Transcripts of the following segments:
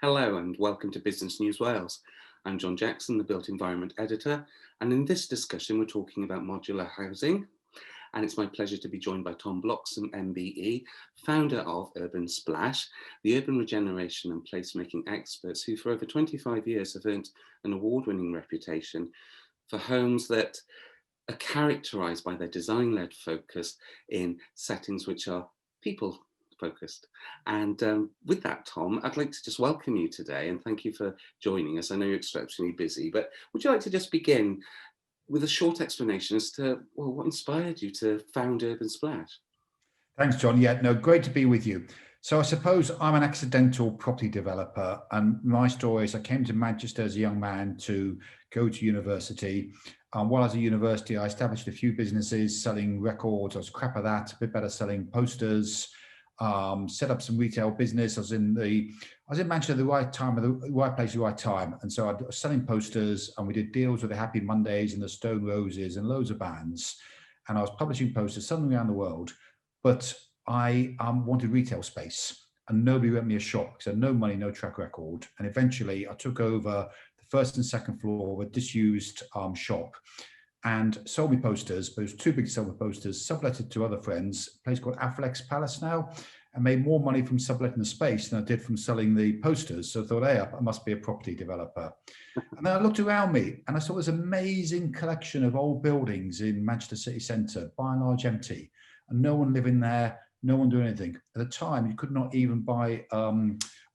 Hello and welcome to Business News Wales. I'm John Jackson, the Built Environment Editor, and in this discussion we're talking about modular housing, and it's my pleasure to be joined by Tom Bloxham MBE, founder of Urban Splash, the urban regeneration and placemaking experts who for over 25 years have earned an award-winning reputation for homes that are characterised by their design-led focus in settings which are people focused. And with that, Tom, I'd like to just welcome you today and thank you for joining us. I know you're exceptionally busy, but would you like to just begin with a short explanation as to what inspired you to found Urban Splash? Thanks, John. Yeah, no, great to be with you. So I suppose I'm an accidental property developer, and my story is I came to Manchester as a young man to go to university. While I was at university, I established a few businesses selling records. I was crap at that, a bit better selling posters. Set up some retail business. I was in Manchester at the right time, at the right place at the right time. And so I was selling posters, and we did deals with the Happy Mondays and the Stone Roses and loads of bands. And I was publishing posters somewhere around the world. But I wanted retail space, and nobody rent me a shop because I had no money, no track record. And eventually I took over the first and second floor of a disused shop and sold me posters, but it was too big to sell the posters, subletted to other friends, a place called Afflex Palace now, and made more money from subletting the space than I did from selling the posters. So I thought, hey, I must be a property developer. And then I looked around me and I saw this amazing collection of old buildings in Manchester city centre, by and large empty, and no one living there, no one doing anything. At the time, you could not even buy a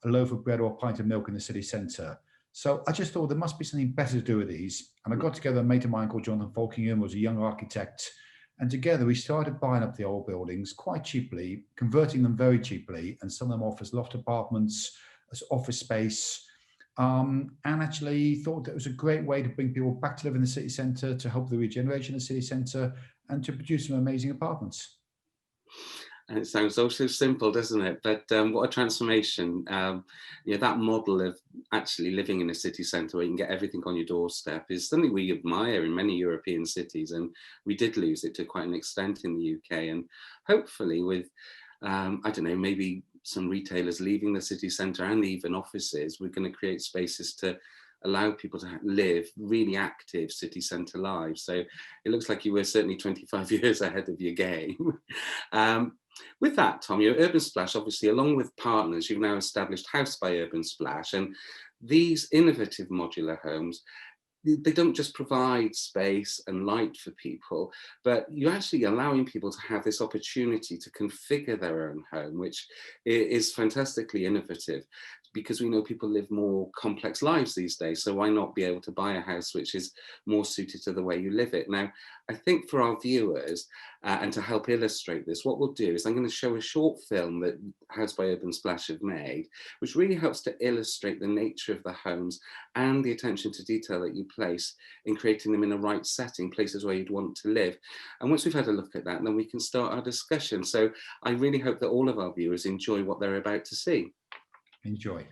loaf of bread or a pint of milk in the city centre. So I just thought there must be something better to do with these. And I got together a mate of mine called Jonathan Falkingham, who was a young architect. And together we started buying up the old buildings quite cheaply, converting them very cheaply, and selling them off as loft apartments, as office space. And actually thought that it was a great way to bring people back to live in the city centre, to help the regeneration of the city centre, and to produce some amazing apartments. And it sounds so simple, doesn't it? But what a transformation. That model of actually living in a city centre where you can get everything on your doorstep is something we admire in many European cities. And we did lose it to quite an extent in the UK. And hopefully with, I don't know, maybe some retailers leaving the city centre and even offices, we're going to create spaces to allow people to live really active city centre lives. So it looks like you were certainly 25 years ahead of your game. With that, Tom, your Urban Splash, obviously, along with partners, you've now established House by Urban Splash, and these innovative modular homes, they don't just provide space and light for people, but you're actually allowing people to have this opportunity to configure their own home, which is fantastically innovative, because we know people live more complex lives these days. So why not be able to buy a house which is more suited to the way you live it? Now, I think for our viewers, and to help illustrate this, what we'll do is I'm going to show a short film that House by Urban Splash have made, which really helps to illustrate the nature of the homes and the attention to detail that you place in creating them in the right setting, places where you'd want to live. And once we've had a look at that, then we can start our discussion. So I really hope that all of our viewers enjoy what they're about to see. Enjoy.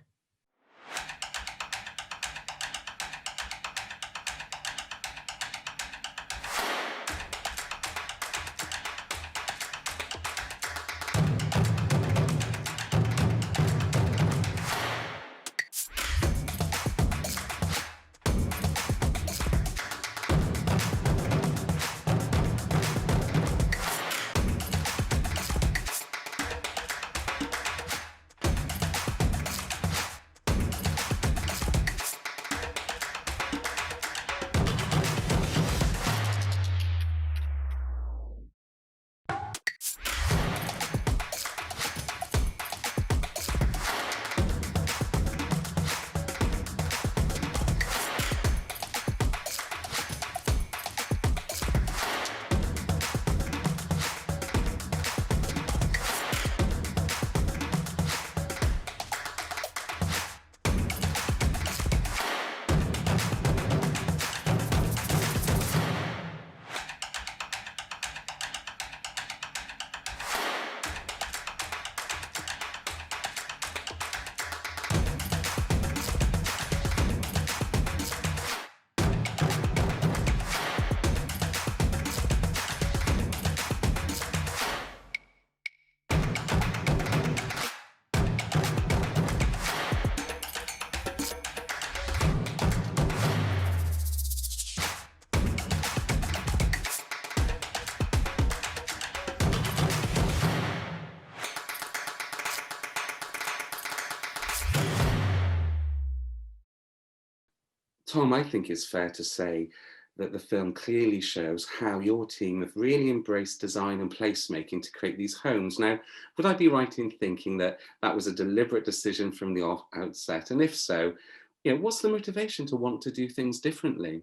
Tom, I think it's fair to say that the film clearly shows how your team have really embraced design and placemaking to create these homes. Now, would I be right in thinking that that was a deliberate decision from the outset? And if so, what's the motivation to want to do things differently?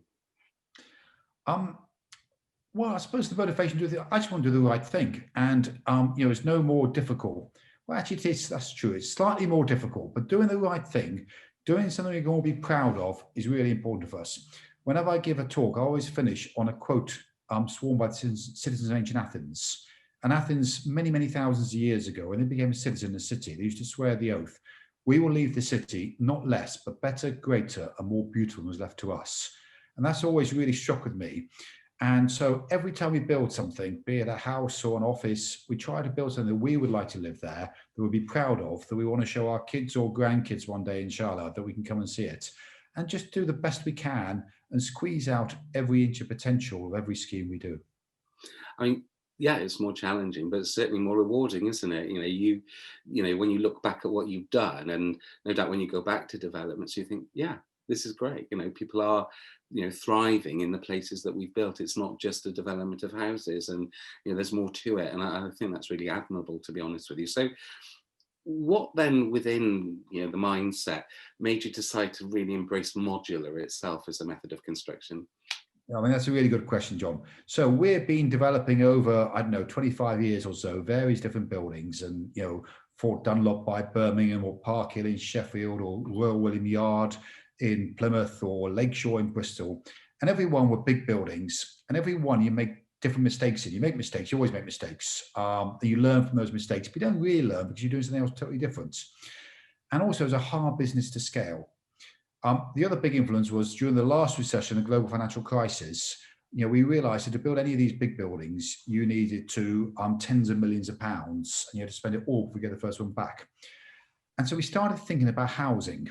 Um, well, I suppose the motivation to do I just want to do the right thing, and it's no more difficult. Well, actually, it is. That's true. It's slightly more difficult, but doing the right thing, doing something you're going to be proud of, is really important for us. Whenever I give a talk, I always finish on a quote sworn by the citizens of ancient Athens. And Athens, many, many thousands of years ago, when they became a citizen in the city, they used to swear the oath: "We will leave the city not less, but better, greater, and more beautiful than was left to us." And that's always really struck with me. And so every time we build something, be it a house or an office, we try to build something that we would like to live there, that we'll be proud of, that we want to show our kids or grandkids one day, inshallah, that we can come and see it. And just do the best we can and squeeze out every inch of potential of every scheme we do. I mean, yeah, it's more challenging, but it's certainly more rewarding, isn't it? When you look back at what you've done, and no doubt when you go back to developments, you think, yeah, this is great. People are, thriving in the places that we've built. It's not just a development of houses, and there's more to it. And I think that's really admirable, to be honest with you. So, what then within the mindset made you decide to really embrace modular itself as a method of construction? I mean, that's a really good question, John. So we've been developing over, I don't know, 25 years or so, various different buildings, and, Fort Dunlop by Birmingham, or Park Hill in Sheffield, or Royal William Yard in Plymouth, or Lakeshore in Bristol. And every one were big buildings, and every one you make different mistakes in. You make mistakes, you always make mistakes. And you learn from those mistakes, but you don't really learn because you're doing something else totally different. And also, it's a hard business to scale. The other big influence was during the last recession, the global financial crisis. We realized that to build any of these big buildings, you needed to tens of millions of pounds, and you had to spend it all before we get the first one back. And so we started thinking about housing,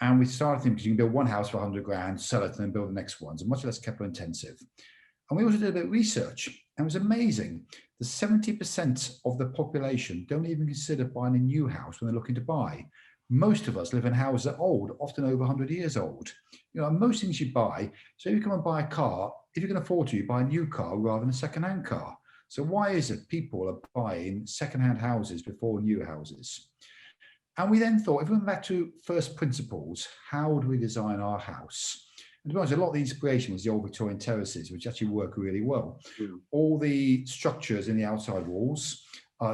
and we started thinking, because you can build one house for 100 grand, sell it, and then build the next one. So much less capital intensive. And we also did a bit of research, and it was amazing. The 70% of the population don't even consider buying a new house when they're looking to buy. Most of us live in houses that are old, often over 100 years old. Most things you buy, so if you come and buy a car, if you can afford to, you buy a new car rather than a second-hand car. So why is it people are buying second-hand houses before new houses? And we then thought, if we went back to first principles, how would we design our house? And to be honest, a lot of the inspiration was the old Victorian terraces, which actually work really well. All the structures in the outside walls,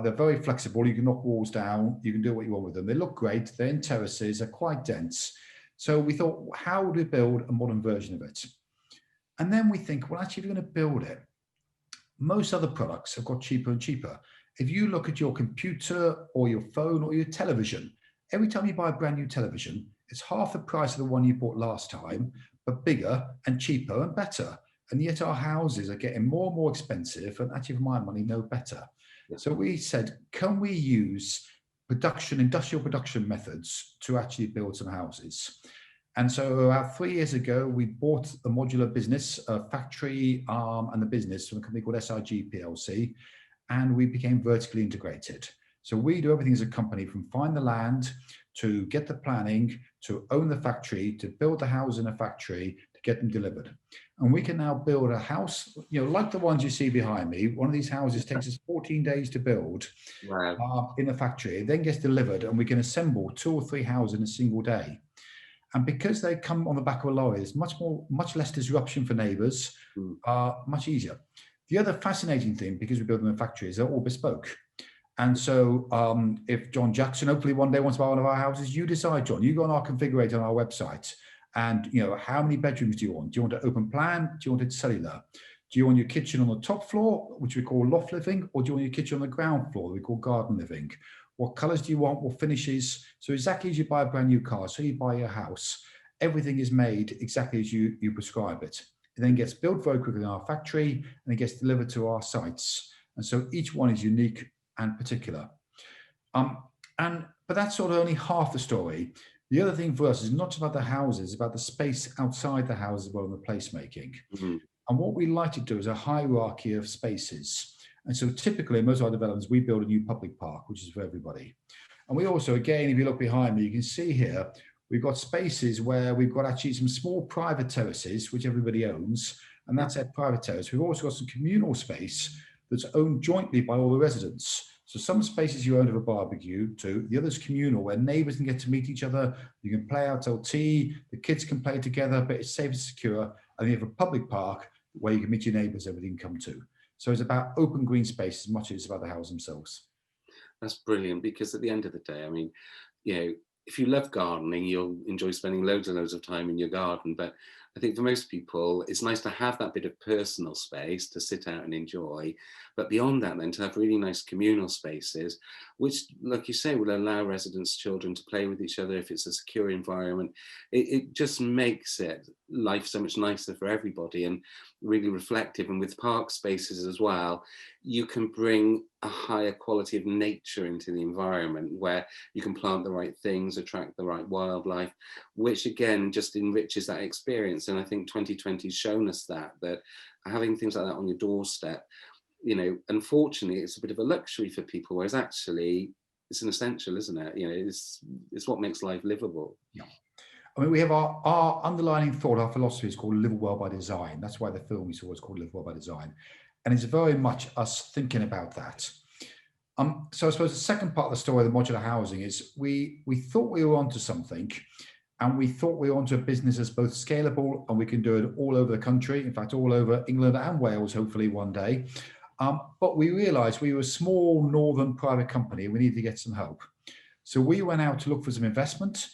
they're very flexible. You can knock walls down. You can do what you want with them. They look great. They're in terraces. They're quite dense. So we thought, how would we build a modern version of it? And then we think, well, actually, if you're going to build it, most other products have got cheaper and cheaper. If you look at your computer or your phone or your television, every time you buy a brand new television, it's half the price of the one you bought last time, but bigger and cheaper and better. And yet our houses are getting more and more expensive, and actually, for my money, no better. So we said, can we use industrial production methods to actually build some houses? And so about 3 years ago, we bought a modular business, a factory and the business from a company called SIG PLC, and we became vertically integrated. So we do everything as a company, from find the land, to get the planning, to own the factory, to build the house in a factory, to get them delivered. And we can now build a house, like the ones you see behind me. One of these houses takes us 14 days to build. Wow. In a factory. It then gets delivered, and we can assemble 2 or 3 houses in a single day. And because they come on the back of a lorry, there's much less disruption for neighbours, much easier. The other fascinating thing, because we build them in factories, they're all bespoke. And so if John Jackson hopefully one day wants to buy one of our houses, you decide, John. You go on our configurator on our website, and how many bedrooms do you want? Do you want an open plan? Do you want it cellular? Do you want your kitchen on the top floor, which we call loft living, or do you want your kitchen on the ground floor, we call garden living? What colours do you want? What finishes? So exactly as you buy a brand new car, so you buy your house, everything is made exactly as you prescribe it. It then gets built very quickly in our factory, and it gets delivered to our sites. And so each one is unique and particular. But that's sort of only half the story. The other thing for us is not just about the houses, about the space outside the house as well, and the placemaking. And what we like to do is a hierarchy of spaces. And so typically in most of our developments, we build a new public park, which is for everybody. And we also, again, if you look behind me, you can see here, We've got spaces where we've got actually some small private terraces, which everybody owns, and that's a private terrace. We've also got some communal space that's owned jointly by all the residents. So some spaces you own have a barbecue to, the other's communal, where neighbours can get to meet each other. You can play out till tea, the kids can play together, but it's safe and secure. And you have a public park where you can meet your neighbours, everything can come to. So it's about open green space as much as it's about the houses themselves. That's brilliant, because at the end of the day, I mean, if you love gardening, you'll enjoy spending loads and loads of time in your garden. But I think for most people, it's nice to have that bit of personal space to sit out and enjoy. But beyond that, then to have really nice communal spaces, which, like you say, will allow residents, children to play with each other if it's a secure environment. It just makes life so much nicer for everybody and really reflective. And with park spaces as well, you can bring a higher quality of nature into the environment, where you can plant the right things, attract the right wildlife, which again just enriches that experience. And I think 2020 has shown us that having things like that on your doorstep, unfortunately it's a bit of a luxury for people, whereas actually it's an essential, isn't it? It's what makes life livable. Yeah. I mean, we have our underlying thought, our philosophy is called Live Well by Design. That's why the film we saw is called Live Well by Design. And it's very much us thinking about that. So I suppose the second part of the story of the modular housing is we thought we were onto something, and we thought we were onto a business that's both scalable and we can do it all over the country, in fact, all over England and Wales, hopefully one day. But we realized we were a small northern private company. We needed to get some help. So we went out to look for some investment.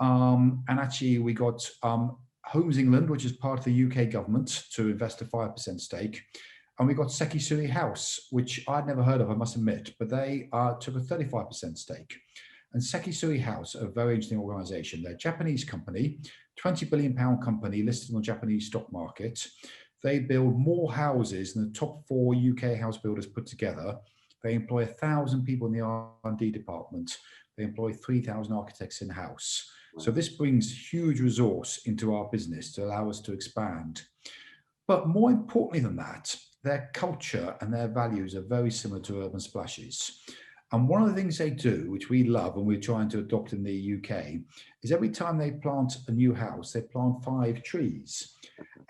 And actually we got Homes England, which is part of the UK government, to invest a 5% stake. And we got Sekisui House, which I'd never heard of, I must admit, but they took a 35% stake. And Sekisui House, a very interesting organization. They're a Japanese company, £20 billion company listed on the Japanese stock market. They build more houses than the top 4 UK house builders put together. They employ 1,000 people in the R&D department. They employ 3,000 architects in-house. So this brings huge resource into our business to allow us to expand. But more importantly than that, their culture and their values are very similar to Urban Splashes. And one of the things they do, which we love and we're trying to adopt in the UK, is every time they plant a new house, they plant 5 trees.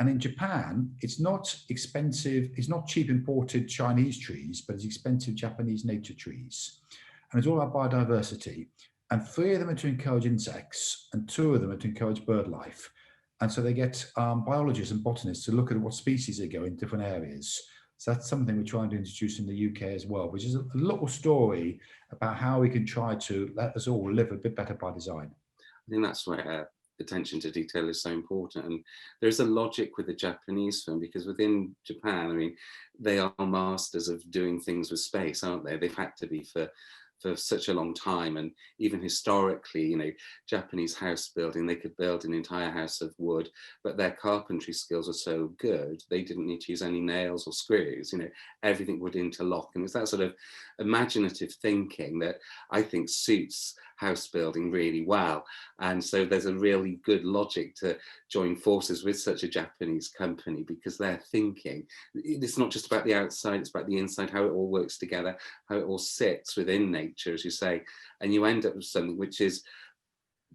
And in Japan, it's not expensive, it's not cheap imported Chinese trees, but it's expensive Japanese nature trees. And it's all about biodiversity. And 3 of them are to encourage insects, and 2 of them are to encourage bird life. And so they get biologists and botanists to look at what species they go in different areas. So that's something we're trying to introduce in the UK as well, which is a little story about how we can try to let us all live a bit better by design. I think that's where attention to detail is so important. And there's a logic with the Japanese film, because within Japan, I mean, they are masters of doing things with space, aren't they? They've had to be for such a long time. And even historically, Japanese house building, they could build an entire house of wood, but their carpentry skills are so good, they didn't need to use any nails or screws, everything would interlock. And it's that sort of imaginative thinking that I think suits house building really well. And so there's a really good logic to join forces with such a Japanese company, because they're thinking, it's not just about the outside, it's about the inside, how it all works together, how it all sits within nature, as you say. And you end up with something which is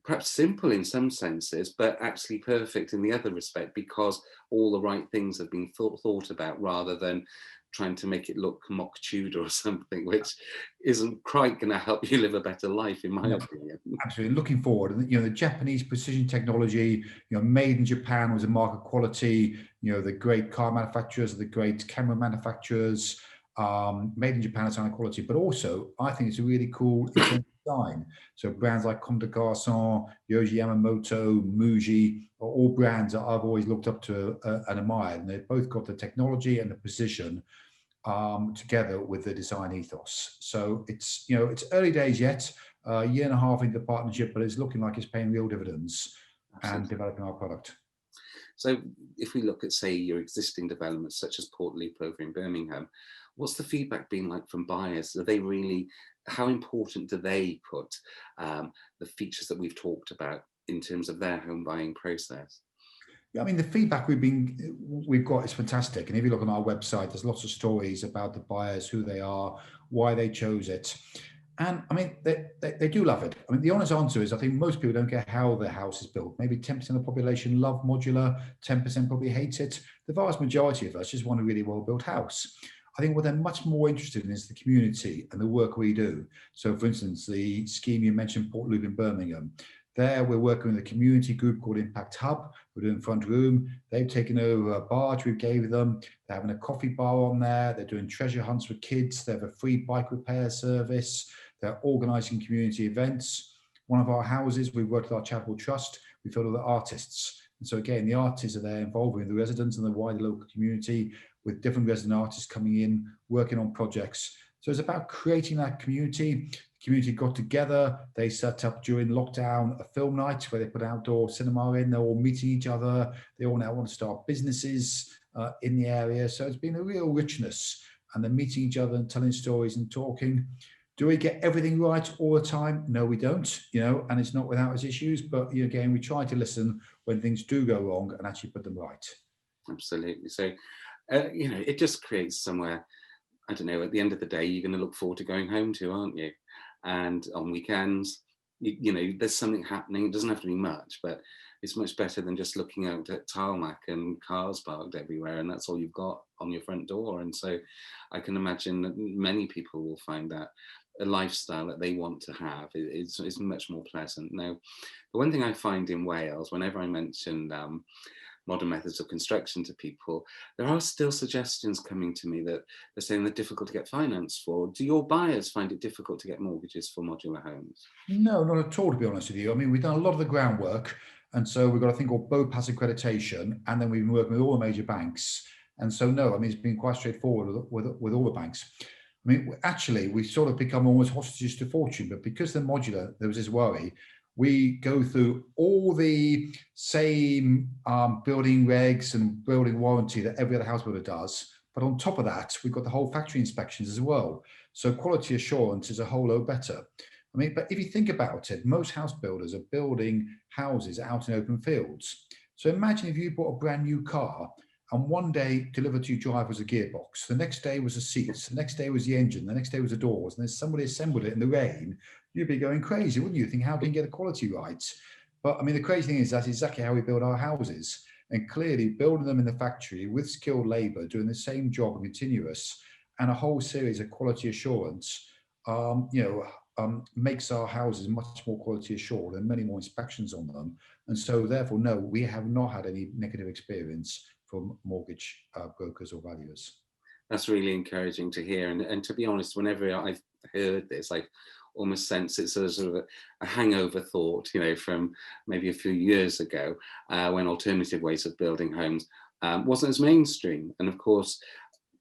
perhaps simple in some senses, but actually perfect in the other respect, because all the right things have been thought about, rather than trying to make it look mock Tudor or something, which isn't quite going to help you live a better life, in my opinion. Absolutely. Looking forward, the Japanese precision technology, made in Japan was a mark of quality. The great car manufacturers, the great camera manufacturers, made in Japan is high quality. But also, I think it's a really cool design. So brands like Comme des Garçons, Yohji Yamamoto, Muji, are all brands that I've always looked up to and admired. And they've both got the technology and the precision together with the design ethos. So it's early days yet, a year and a half into the partnership, but it's looking like it's paying real dividends. Absolutely. And developing our product. So if we look at, say, your existing developments, such as Port Leap over in Birmingham, what's the feedback been like from buyers? Are they really, how important do they put the features that we've talked about in terms of their home buying process? Yeah, I mean, the feedback we've got is fantastic. And if you look on our website, there's lots of stories about the buyers, who they are, why they chose it. And I mean, they do love it. I mean, the honest answer is I think most people don't care how their house is built. Maybe 10% of the population love modular, 10% probably hate it. The vast majority of us just want a really well-built house. I think what they're much more interested in is the community and the work we do. So for instance, the scheme you mentioned, Port Loop in Birmingham, there we're working with a community group called Impact Hub. We're doing front room. They've taken over a barge we gave them. They're having a coffee bar on there. They're doing treasure hunts for kids. They have a free bike repair service. They're organising community events. One of our houses, we worked with our charitable trust. We filled with the artists. And so again, the artists are there involving the residents and the wider local community with different resident artists coming in, working on projects. So it's about creating that community. The community got together. They set up during lockdown a film night where they put outdoor cinema in. They're all meeting each other. They all now want to start businesses in the area. So it's been a real richness, and they're meeting each other and telling stories and talking. Do we get everything right all the time? No, we don't, and it's not without its issues, but again, we try to listen when things do go wrong and actually put them right. Absolutely. So, it just creates somewhere, I don't know, at the end of the day, you're going to look forward to going home to, aren't you? And on weekends, there's something happening. It doesn't have to be much, but it's much better than just looking out at tarmac and cars parked everywhere, and that's all you've got on your front door. And so I can imagine that many people will find that a lifestyle that they want to have is much more pleasant. Now, the one thing I find in Wales, whenever I mention modern methods of construction to people, there are still suggestions coming to me that they're saying they're difficult to get finance for. Do your buyers find it difficult to get mortgages for modular homes? No, not at all, to be honest with you. I mean, we've done a lot of the groundwork. And so we've got a thing called BOPAS accreditation, and then we've been working with all the major banks. And so, no, I mean, it's been quite straightforward with all the banks. I mean, actually, we sort of become almost hostages to fortune, but because they're modular, there was this worry. We go through all the same building regs and building warranty that every other house builder does. But on top of that, we've got the whole factory inspections as well. So quality assurance is a whole lot better. I mean, but if you think about it, most house builders are building houses out in open fields. So imagine if you bought a brand new car and one day delivered to your driver was a gearbox, the next day was the seats, the next day was the engine, the next day was the doors, and then somebody assembled it in the rain, you'd be going crazy, wouldn't you? Think, how can you get the quality right? But I mean, the crazy thing is that's exactly how we build our houses. And clearly building them in the factory with skilled labor, doing the same job and continuous, and a whole series of quality assurance, makes our houses much more quality assured and many more inspections on them. And so therefore, no, we have not had any negative experience from mortgage brokers or valuers. That's really encouraging to hear. And to be honest, whenever I've heard this, I almost sense it's a sort of a hangover thought, from maybe a few years ago when alternative ways of building homes wasn't as mainstream. And of course,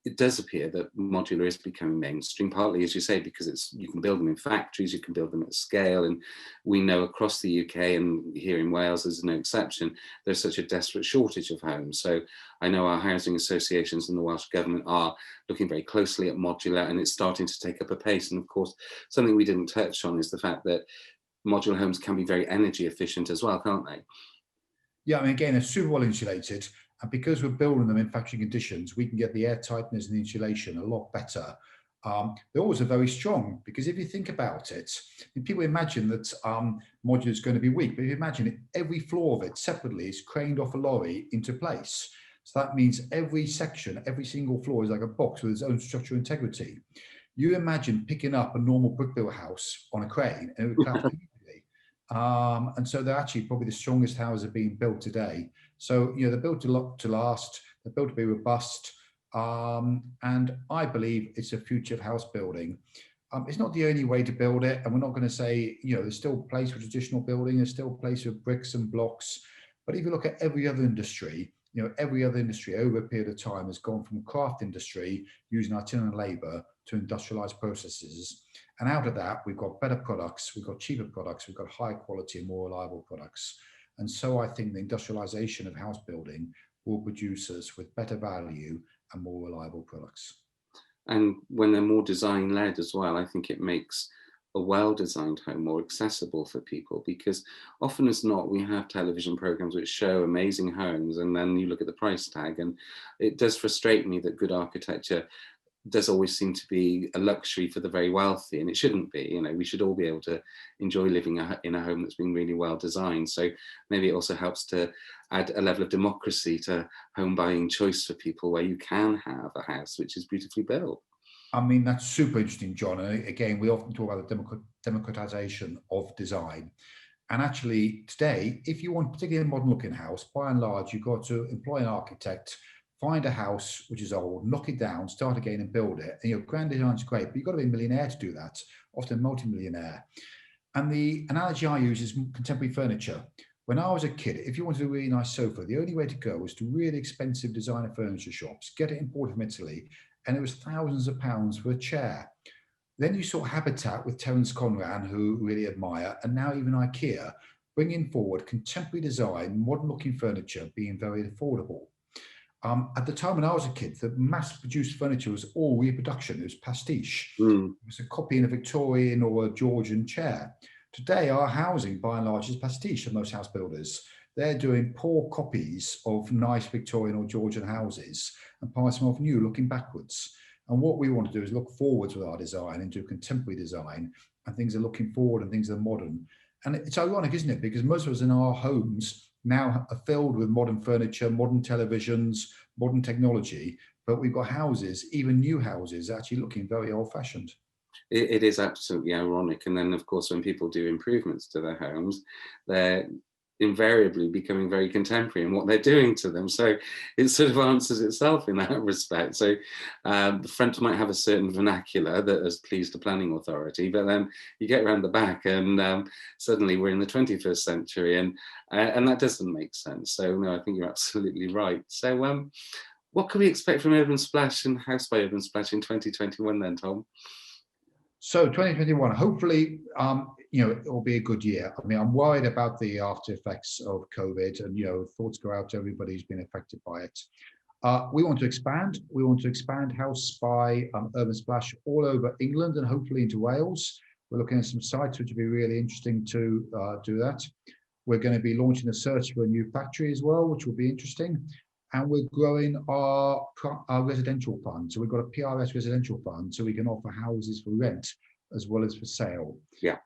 it does appear that modular is becoming mainstream, partly, as you say, because you can build them in factories, you can build them at scale. And we know across the UK and here in Wales, there's no exception, there's such a desperate shortage of homes. So I know our housing associations and the Welsh Government are looking very closely at modular, and it's starting to take up a pace. And of course, something we didn't touch on is the fact that modular homes can be very energy efficient as well, can't they? Yeah, I mean, again, they're super well insulated. And because we're building them in factory conditions, we can get the air tightness and the insulation a lot better. They're also very strong, because if you think about it, people imagine that modular is going to be weak, but if you imagine it, every floor of it separately is craned off a lorry into place. So that means every section, every single floor is like a box with its own structural integrity. You imagine picking up a normal brick built house on a crane and it would collapse immediately. And so they're actually probably the strongest houses being built today. So, they're built to last, they're built to be robust. And I believe it's a future of house building. It's not the only way to build it. And we're not going to say, there's still a place for traditional building, there's still a place for bricks and blocks. But if you look at every other industry, over a period of time has gone from craft industry using artisanal labor to industrialized processes. And out of that, we've got better products, we've got cheaper products, we've got higher quality and more reliable products. And so I think the industrialization of house building will produce us with better value and more reliable products. And when they're more design led as well, I think it makes a well-designed home more accessible for people, because often as not, we have television programs which show amazing homes and then you look at the price tag, and it does frustrate me that good architecture does always seem to be a luxury for the very wealthy, and it shouldn't be. You know, we should all be able to enjoy living in a home that's been really well designed. So maybe it also helps to add a level of democracy to home buying choice for people, where you can have a house which is beautifully built. I mean, that's super interesting, John. And again, we often talk about the democratization of design. And actually, today, if you want particularly a modern looking house, by and large, you've got to employ an architect, find a house which is old, knock it down, start again and build it. And your grand design's great, but you've got to be a millionaire to do that, often multi-millionaire. And the analogy I use is contemporary furniture. When I was a kid, if you wanted a really nice sofa, the only way to go was to really expensive designer furniture shops, get it imported from Italy, and it was thousands of pounds for a chair. Then you saw Habitat with Terence Conran, who really admire, and now even IKEA, bringing forward contemporary design, modern looking furniture being very affordable. At the time when I was a kid, the mass-produced furniture was all reproduction. It was pastiche. Mm. It was a copy in a Victorian or a Georgian chair. Today, our housing, by and large, is pastiche for most house builders. They're doing poor copies of nice Victorian or Georgian houses and passing them off new, looking backwards. And what we want to do is look forwards with our design and do contemporary design, and things are looking forward and things are modern. And it's ironic, isn't it? Because most of us in our homes now are filled with modern furniture, modern televisions, modern technology, but we've got houses, even new houses, actually looking very old-fashioned. It is absolutely ironic. And then, of course, when people do improvements to their homes, they're invariably becoming very contemporary in what they're doing to them. So it sort of answers itself in that respect. So the front might have a certain vernacular that has pleased the planning authority, but then you get around the back and suddenly we're in the 21st century, and that doesn't make sense. So no, I think you're absolutely right. So what can we expect from Urban Splash and House by Urban Splash in 2021 then, Tom? So 2021, hopefully, it will be a good year. I mean, I'm worried about the after effects of COVID, and, thoughts go out to everybody who's been affected by it. We want to expand. We want to expand House by Urban Splash all over England and hopefully into Wales. We're looking at some sites which would be really interesting to do that. We're going to be launching a search for a new factory as well, which will be interesting. And we're growing our residential fund. So we've got a PRS residential fund, so we can offer houses for rent as well as for sale. Yeah.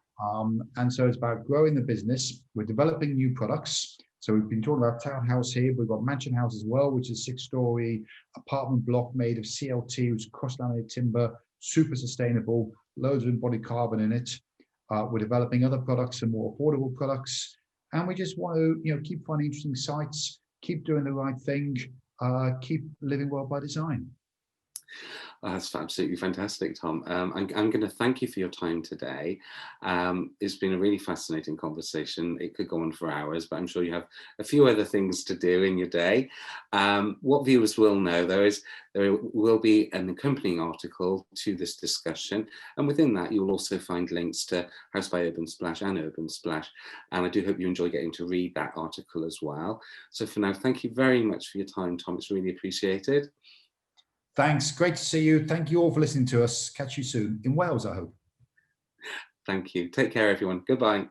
And so it's about growing the business. We're developing new products. So we've been talking about townhouse here. We've got mansion house as well, which is a 6-story apartment block made of CLT, which is cross-laminated timber, super sustainable, loads of embodied carbon in it. We're developing other products and more affordable products. And we just want to, keep finding interesting sites, keep doing the right thing, keep living well by design. That's absolutely fantastic, Tom. I'm going to thank you for your time today. It's been a really fascinating conversation. It could go on for hours, but I'm sure you have a few other things to do in your day. What viewers will know, though, is there will be an accompanying article to this discussion. And within that, you will also find links to House by Urban Splash and Urban Splash. And I do hope you enjoy getting to read that article as well. So for now, thank you very much for your time, Tom. It's really appreciated. Thanks. Great to see you. Thank you all for listening to us. Catch you soon in Wales, I hope. Thank you. Take care, everyone. Goodbye.